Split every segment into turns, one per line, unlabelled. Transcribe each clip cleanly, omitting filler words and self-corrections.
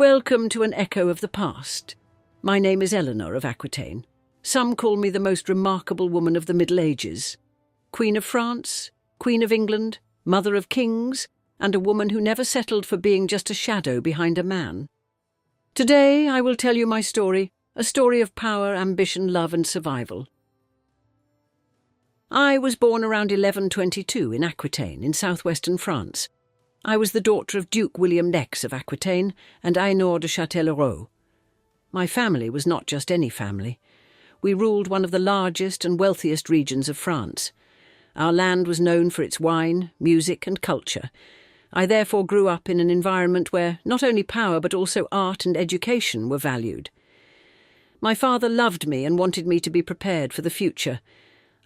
Welcome to an echo of the past. My name is Eleanor of Aquitaine. Some call me the most remarkable woman of the Middle Ages. Queen of France, Queen of England, Mother of Kings, and a woman who never settled for being just a shadow behind a man. Today I will tell you my story, a story of power, ambition, love and survival. I was born around 1122 in Aquitaine, in southwestern France. I was the daughter of Duke William Nex of Aquitaine and Eleanor de Châtellerault. My family was not just any family. We ruled one of the largest and wealthiest regions of France. Our land was known for its wine, music and culture. I therefore grew up in an environment where not only power but also art and education were valued. My father loved me and wanted me to be prepared for the future.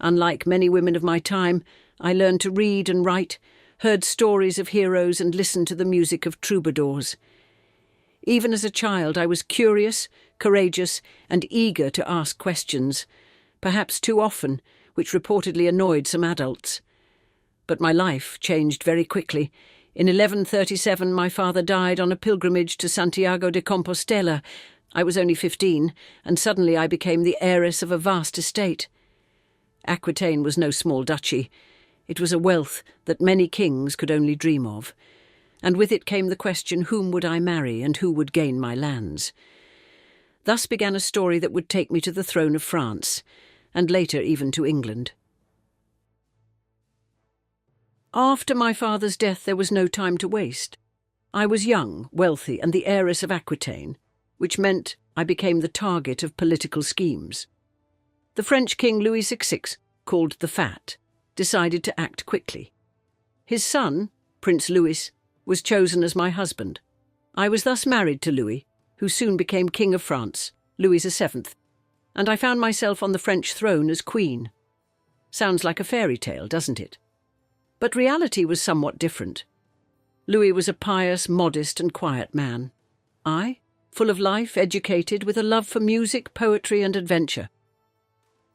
Unlike many women of my time, I learned to read and write, heard stories of heroes and listened to the music of troubadours. Even as a child, I was curious, courageous, and eager to ask questions, perhaps too often, which reportedly annoyed some adults. But my life changed very quickly. In 1137, my father died on a pilgrimage to Santiago de Compostela. I was only 15, and suddenly I became the heiress of a vast estate. Aquitaine was no small duchy. It was a wealth that many kings could only dream of. And with it came the question, whom would I marry and who would gain my lands? Thus began a story that would take me to the throne of France, and later even to England. After my father's death, there was no time to waste. I was young, wealthy, and the heiress of Aquitaine, which meant I became the target of political schemes. The French King Louis XVI, called the Fat, decided to act quickly. His son, Prince Louis, was chosen as my husband. I was thus married to Louis, who soon became King of France, Louis VII, and I found myself on the French throne as Queen. Sounds like a fairy tale, doesn't it? But reality was somewhat different. Louis was a pious, modest and quiet man. I, full of life, educated, with a love for music, poetry and adventure.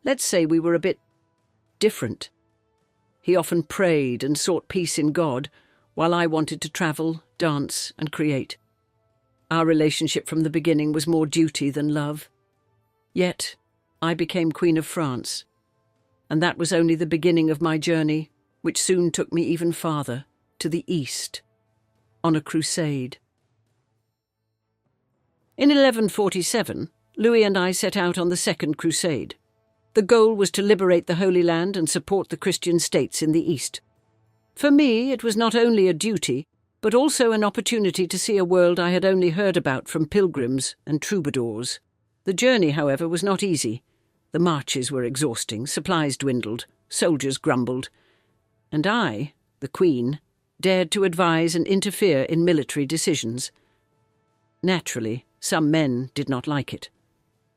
Let's say we were a bit different. He often prayed and sought peace in God, while I wanted to travel, dance and create. Our relationship from the beginning was more duty than love. Yet, I became Queen of France, and that was only the beginning of my journey, which soon took me even farther, to the east, on a crusade. In 1147, Louis and I set out on the Second Crusade. The goal was to liberate the Holy Land and support the Christian states in the East. For me, it was not only a duty, but also an opportunity to see a world I had only heard about from pilgrims and troubadours. The journey, however, was not easy. The marches were exhausting, supplies dwindled, soldiers grumbled, and I, the Queen, dared to advise and interfere in military decisions. Naturally, some men did not like it.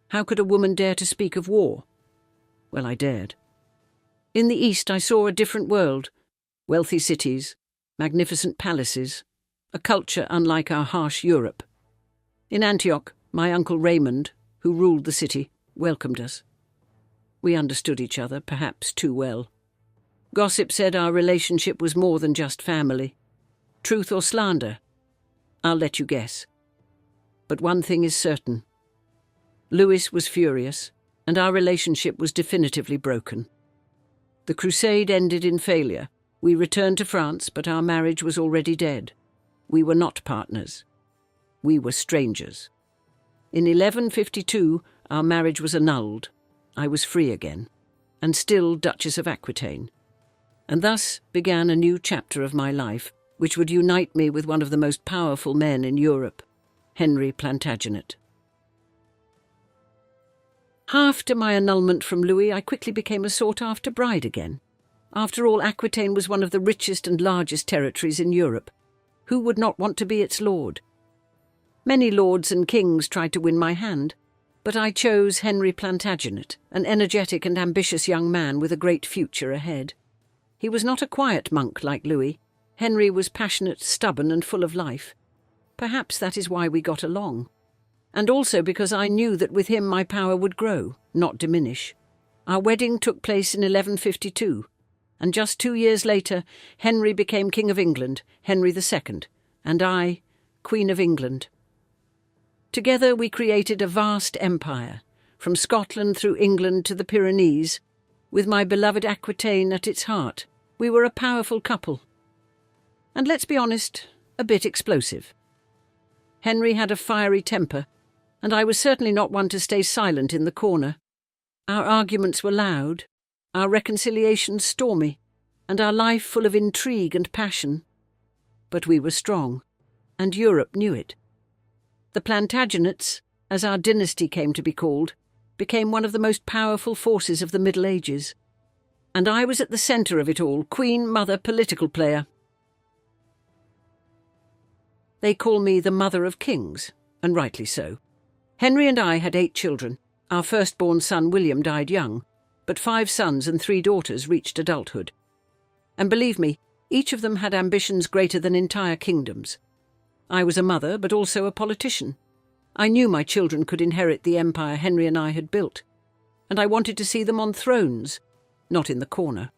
How could a woman dare to speak of war? Well, I dared. In the East I saw a different world, wealthy cities, magnificent palaces, a culture unlike our harsh Europe. In Antioch, my uncle Raymond, who ruled the city, welcomed us. We understood each other, perhaps too well. Gossip said our relationship was more than just family. Truth or slander? I'll let you guess. But one thing is certain. Louis was furious, and our relationship was definitively broken. The crusade ended in failure. We returned to France, but our marriage was already dead. We were not partners. We were strangers. In 1152, our marriage was annulled. I was free again, and still Duchess of Aquitaine. And thus began a new chapter of my life, which would unite me with one of the most powerful men in Europe, Henry Plantagenet. After my annulment from Louis, I quickly became a sought-after bride again. After all, Aquitaine was one of the richest and largest territories in Europe. Who would not want to be its lord? Many lords and kings tried to win my hand, but I chose Henry Plantagenet, an energetic and ambitious young man with a great future ahead. He was not a quiet monk like Louis. Henry was passionate, stubborn, and full of life. Perhaps that is why we got along. And also because I knew that with him my power would grow, not diminish. Our wedding took place in 1152, and just 2 years later, Henry became King of England, Henry II, and I, Queen of England. Together we created a vast empire, from Scotland through England to the Pyrenees, with my beloved Aquitaine at its heart. We were a powerful couple. And let's be honest, a bit explosive. Henry had a fiery temper, and I was certainly not one to stay silent in the corner. Our arguments were loud, our reconciliations stormy, and our life full of intrigue and passion. But we were strong, and Europe knew it. The Plantagenets, as our dynasty came to be called, became one of the most powerful forces of the Middle Ages. And I was at the centre of it all, queen, mother, political player. They call me the Mother of Kings, and rightly so. Henry and I had 8 children. Our firstborn son William died young, but 5 sons and 3 daughters reached adulthood. And believe me, each of them had ambitions greater than entire kingdoms. I was a mother, but also a politician. I knew my children could inherit the empire Henry and I had built, and I wanted to see them on thrones, not in the corner.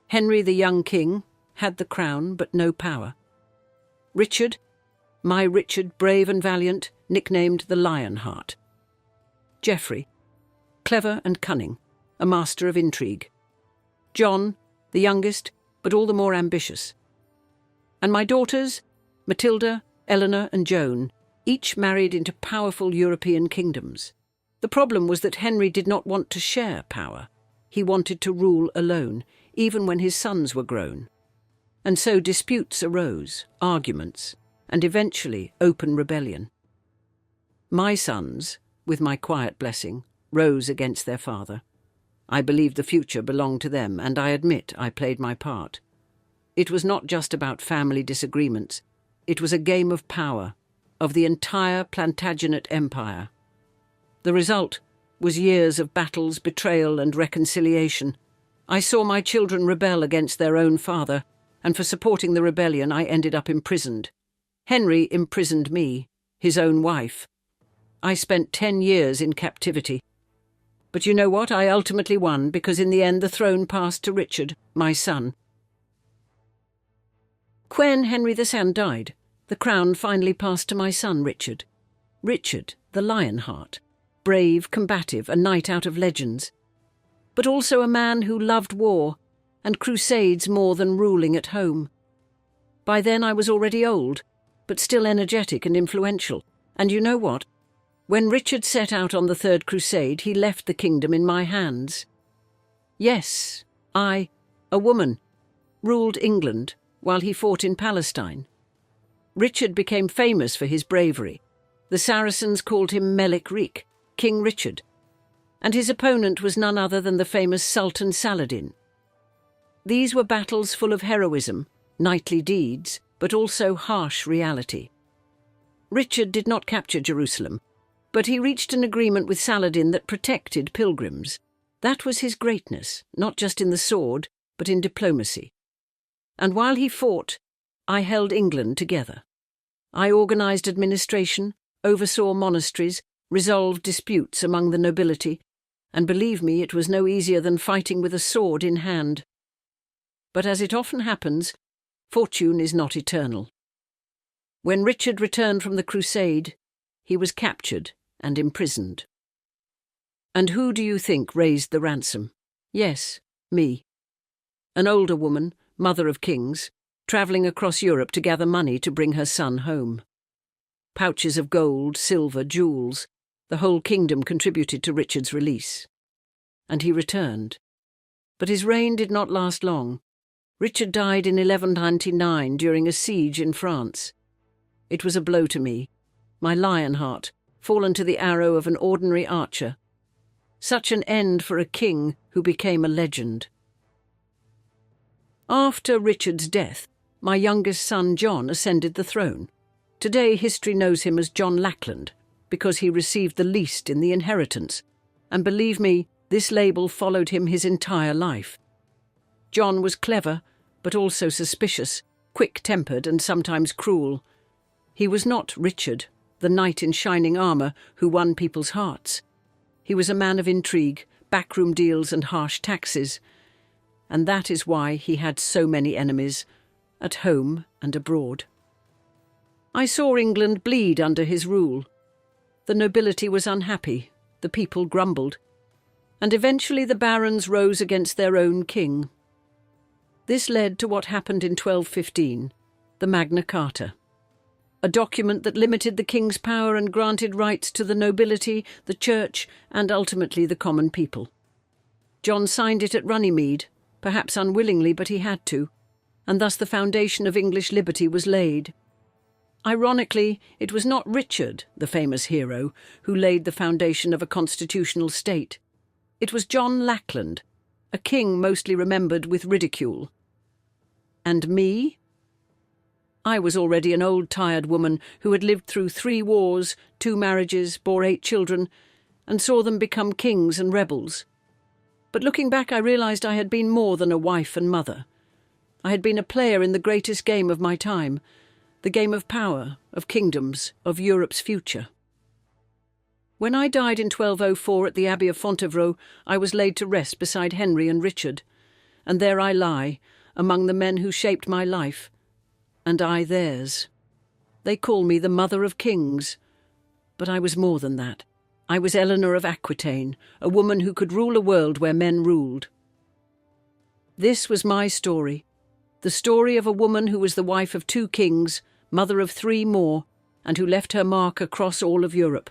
Henry, the young king, had the crown, but no power. Richard, my Richard, brave and valiant, nicknamed the Lionheart. Geoffrey, clever and cunning, a master of intrigue. John, the youngest, but all the more ambitious. And my daughters, Matilda, Eleanor and Joan, each married into powerful European kingdoms. The problem was that Henry did not want to share power. He wanted to rule alone, even when his sons were grown. And so disputes arose, arguments, and eventually open rebellion. My sons, with my quiet blessing, rose against their father. I believed the future belonged to them, and I admit I played my part. It was not just about family disagreements. It was a game of power, of the entire Plantagenet Empire. The result was years of battles, betrayal and reconciliation. I saw my children rebel against their own father, and for supporting the rebellion I ended up imprisoned. Henry imprisoned me, his own wife. I spent 10 years in captivity. But you know what? I ultimately won, because in the end the throne passed to Richard, my son. When Henry II died, the crown finally passed to my son Richard. Richard, the Lionheart, brave, combative, a knight out of legends, but also a man who loved war and crusades more than ruling at home. By then I was already old, but still energetic and influential. And you know what? When Richard set out on the Third Crusade, he left the kingdom in my hands. Yes, I, a woman, ruled England while he fought in Palestine. Richard became famous for his bravery. The Saracens called him Melek Rik, King Richard, and his opponent was none other than the famous Sultan Saladin. These were battles full of heroism, knightly deeds, but also harsh reality. Richard did not capture Jerusalem, but he reached an agreement with Saladin that protected pilgrims. That was his greatness, not just in the sword, but in diplomacy. And while he fought, I held England together. I organised administration, oversaw monasteries, resolved disputes among the nobility, and believe me, it was no easier than fighting with a sword in hand. But as it often happens, fortune is not eternal. When Richard returned from the Crusade, he was captured and imprisoned. And who do you think raised the ransom? Yes, me. An older woman, mother of kings, travelling across Europe to gather money to bring her son home. Pouches of gold, silver, jewels, the whole kingdom contributed to Richard's release. And he returned. But his reign did not last long. Richard died in 1199 during a siege in France. It was a blow to me, my Lionheart, fallen to the arrow of an ordinary archer. Such an end for a king who became a legend. After Richard's death, my youngest son John ascended the throne. Today history knows him as John Lackland, because he received the least in the inheritance, and believe me, this label followed him his entire life. John was clever, but also suspicious, quick-tempered and sometimes cruel. He was not Richard, the knight in shining armour who won people's hearts. He was a man of intrigue, backroom deals and harsh taxes, and that is why he had so many enemies, at home and abroad. I saw England bleed under his rule, The nobility was unhappy, the people grumbled, and eventually the barons rose against their own king. This led to what happened in 1215, the Magna Carta, a document that limited the king's power and granted rights to the nobility, the church, and ultimately the common people. John signed it at Runnymede, perhaps unwillingly, but he had to, and thus the foundation of English liberty was laid. Ironically, it was not Richard, the famous hero, who laid the foundation of a constitutional state. It was John Lackland, a king mostly remembered with ridicule. And me? I was already an old, tired woman who had lived through 3 wars, 2 marriages, bore 8 children, and saw them become kings and rebels. But looking back, I realized I had been more than a wife and mother. I had been a player in the greatest game of my time, the game of power, of kingdoms, of Europe's future. When I died in 1204 at the Abbey of Fontevraud, I was laid to rest beside Henry and Richard, and there I lie, among the men who shaped my life, and I theirs. They call me the Mother of Kings, but I was more than that. I was Eleanor of Aquitaine, a woman who could rule a world where men ruled. This was my story, the story of a woman who was the wife of 2 kings, mother of 3 more, and who left her mark across all of Europe.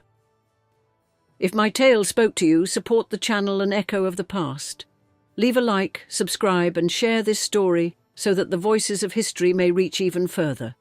If my tale spoke to you, support the channel An Echo of the Past. Leave a like, subscribe, and share this story so that the voices of history may reach even further.